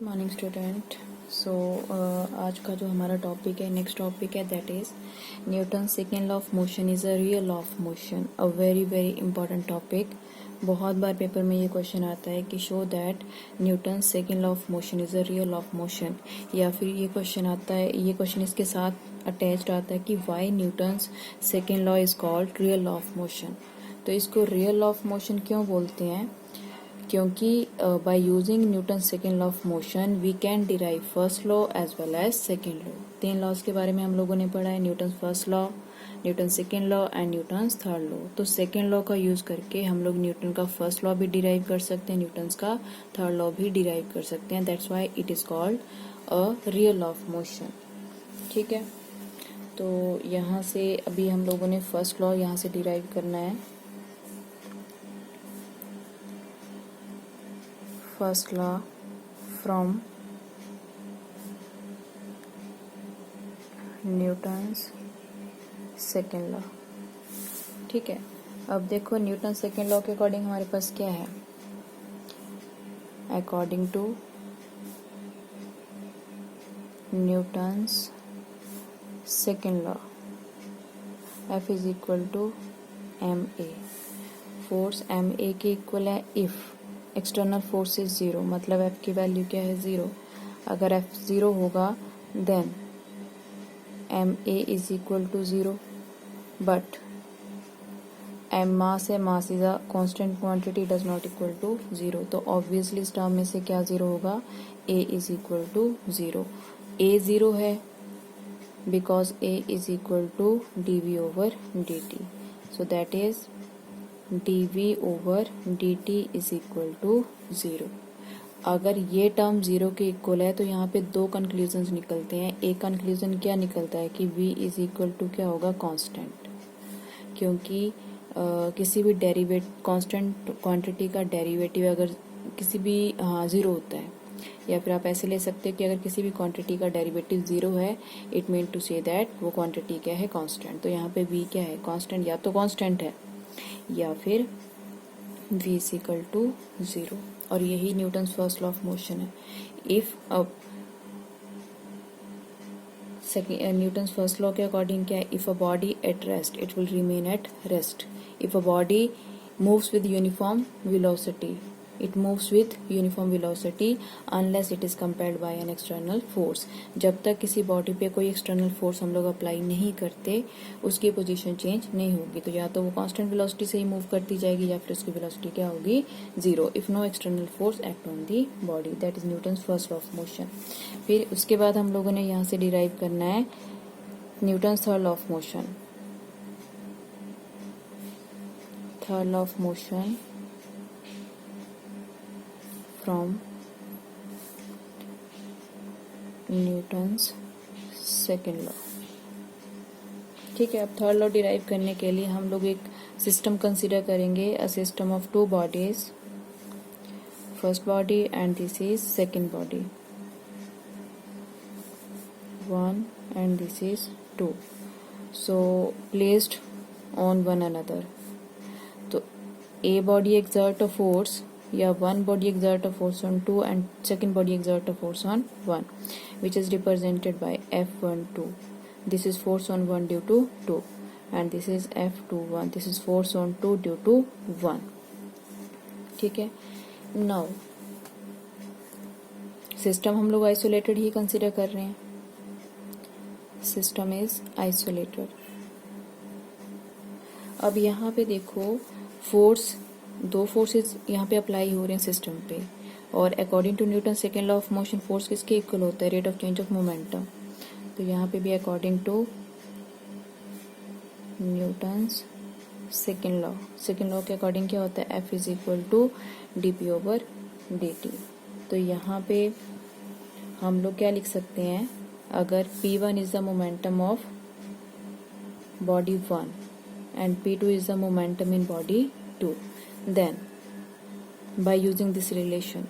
Morning student. आज का जो हमारा टॉपिक है, नेक्स्ट टॉपिक है, that is Newton second law of motion is a real law of motion. A very very important topic. बहुत बार paper में ये क्वेश्चन आता है कि show that Newton second law of motion is a real law of motion, या फिर ये question आता है, ये क्वेश्चन इसके साथ अटैच्ड आता है कि why Newton's second law is called real law of motion. तो इसको रियल लॉ ऑफ मोशन क्यों बोलते हैं? क्योंकि by using Newton second law of motion we can derive first law as well as second law. तीन laws के बारे में हम लोगों ने पढ़ा है, Newton first law, Newton second law and Newton third law. तो सेकेंड लॉ का यूज करके हम लोग न्यूटन का फर्स्ट लॉ भी डिराइव कर सकते हैं, न्यूटन का थर्ड लॉ भी डिराइव कर सकते हैं। That's why it is called a real law of motion. ठीक है, तो यहाँ से अभी हम लोगों ने फर्स्ट लॉ यहाँ से डिराइव करना है। First law from Newton's second law. ठीक है, अब देखो न्यूटन सेकेंड लॉ के अकॉर्डिंग हमारे पास क्या है। According to Newton's second law F is equal to M A. Force M A के इक्वल है if external force is zero, मतलब F की वैल्यू क्या है, जीरो। अगर F जीरो होगा then M A is equal to zero, but M mass है, mass is a constant quantity, does not equal to zero. तो obviously इस term में से क्या जीरो होगा, A is equal to zero. A zero है because A is equal to D V over D T, so that is dv over dt is equal to zero. अगर ये term zero के equal है तो यहाँ पे दो कंक्लूजन्स निकलते हैं। एक कंक्लूजन क्या निकलता है कि v इज इक्वल टू क्या होगा, कांस्टेंट, क्योंकि किसी भी डेरिवेट कांस्टेंट क्वांटिटी का डेरिवेटिव अगर किसी भी जीरो होता है, या फिर आप ऐसे ले सकते हैं कि अगर किसी भी क्वांटिटी का डेरिवेटिव जीरो है, it mean to say that वो क्वांटिटी क्या है, कांस्टेंट। तो यहाँ पे v क्या है, कांस्टेंट, या तो कांस्टेंट है या फिर v is equal to zero. और यही Newton first law of motion है। इफ अब न्यूटन फर्स्ट लॉ के अकॉर्डिंग क्या है, if a body at rest it will remain at rest. If a body moves with uniform velocity, it moves with uniform velocity unless it is compelled by an external force। जब तक किसी body पे कोई external force हम लोग apply नहीं करते उसकी पोजीशन चेंज नहीं होगी। तो या तो वो कांस्टेंट वेलोसिटी से ही मूव करती जाएगी या फिर उसकी वेलोसिटी क्या होगी, zero, if no external force act on the body. That is Newton first law of motion. फिर उसके बाद हम लोगों ने यहाँ से डिराइव करना है Newton third law of motion. Third law of motion from Newton's second law. ठीक है, अब थर्ड लॉ डिराइव करने के लिए हम लोग एक सिस्टम कंसीडर करेंगे, a system of two bodies, first body and this is second body, one and this is two, so placed on one another. तो a body exert a force, या one body exert a force on two and second body exert a force on one, which is represented by F12. This is force on one due to two, and this is F21. This is force on two due to one. ठीक है, now system हम लोग isolated ही consider कर रहे हैं। System is isolated. अब यहाँ पे देखो फोर्स, दो फोर्सेस यहाँ पे अप्लाई हो रहे हैं सिस्टम पे, और according to Newton second law of motion force किसके इक्वल होता है, rate of change of momentum. तो यहाँ पे भी according to Newton second law के अकॉर्डिंग क्या होता है, F is equal to D P over D T. तो यहाँ पे हम लोग क्या लिख सकते हैं, अगर P1 is the momentum of body one and P2 is the momentum in body two, then by using this relation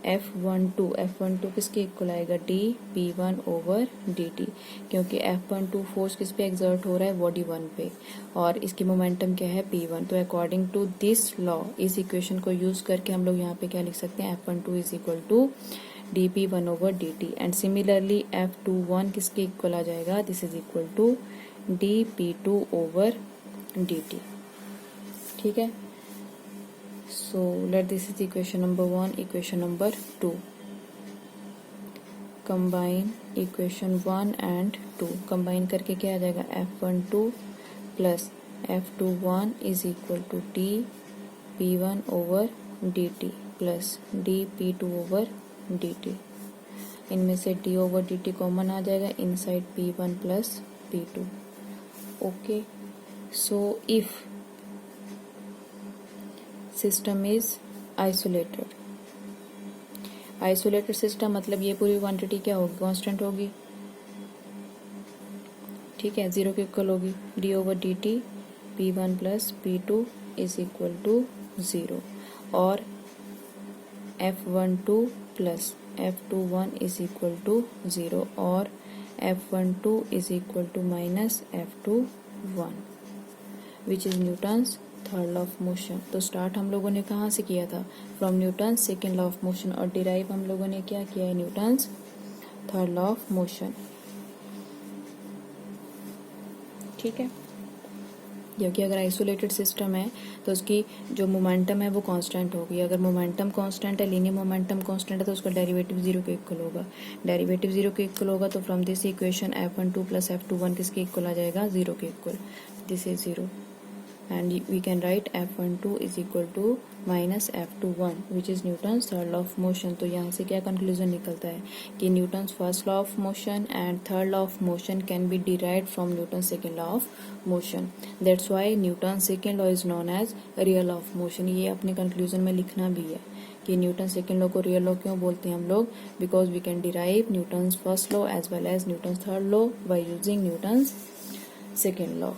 F12 किसके इक्वल आएगा, dP1 ओवर dt, क्योंकि F12 फोर्स किस पे एक्सर्ट हो रहा है, बॉडी वन पे, और इसकी मोमेंटम क्या है, P1। तो अकॉर्डिंग टू दिस लॉ, इस इक्वेशन को यूज करके हम लोग यहाँ पे क्या लिख सकते हैं, F12 is equal to dp1/dt and similarly F21 किसके इक्वल आ जाएगा, this is equal to dp2/dt. ठीक है. So let this is equation number 1. Equation number 2, combine equation 1 and 2. Combine करके क्या आ जाएगा, F12 plus F21 is equal to dp1/dt plus dp2/dt. इनमें से d/dt कॉमन आ जाएगा inside p1 plus p2. Okay. So if system is isolated, isolated system मतलब ये पूरी क्वांटिटी क्या होगी, कांस्टेंट होगी. ठीक है, 0 के इक्वल होगी. d/dt p1 plus p2 is equal to 0 और F12 plus F21 is equal to 0 और F12 is equal to minus F21 which is Newton's third law of motion. तो स्टार्ट हम लोगों ने कहाँ से किया था, from Newton's second law of motion और डिराइव हम लोगों ने क्या किया है, Newton's third law of motion. ठीक है. क्योंकि अगर आइसोलेटेड सिस्टम है तो उसकी जो मोमेंटम है वो कांस्टेंट होगी. अगर मोमेंटम कांस्टेंट है, लीनियर मोमेंटम कांस्टेंट है, तो उसका डेरिवेटिव 0 के इक्वल होगा. डेरिवेटिव 0 के इक्वल होगा तो from this equation F12 plus F21 किसके इक्वल आ जाएगा, 0 के equal. This is 0 and we can write F12 is equal to minus F21 which is Newton's third law of motion. तो यहाँ से क्या कंक्लूजन निकलता है कि Newton's first law of motion and third law of motion can be derived from Newton's second law of motion. That's why Newton's second law is known as real law of motion. ये अपने conclusion में लिखना भी है कि Newton second law को real law क्यों बोलते हैं हम लोग, because we can derive Newton's first law as well as Newton's third law by using Newton's second law.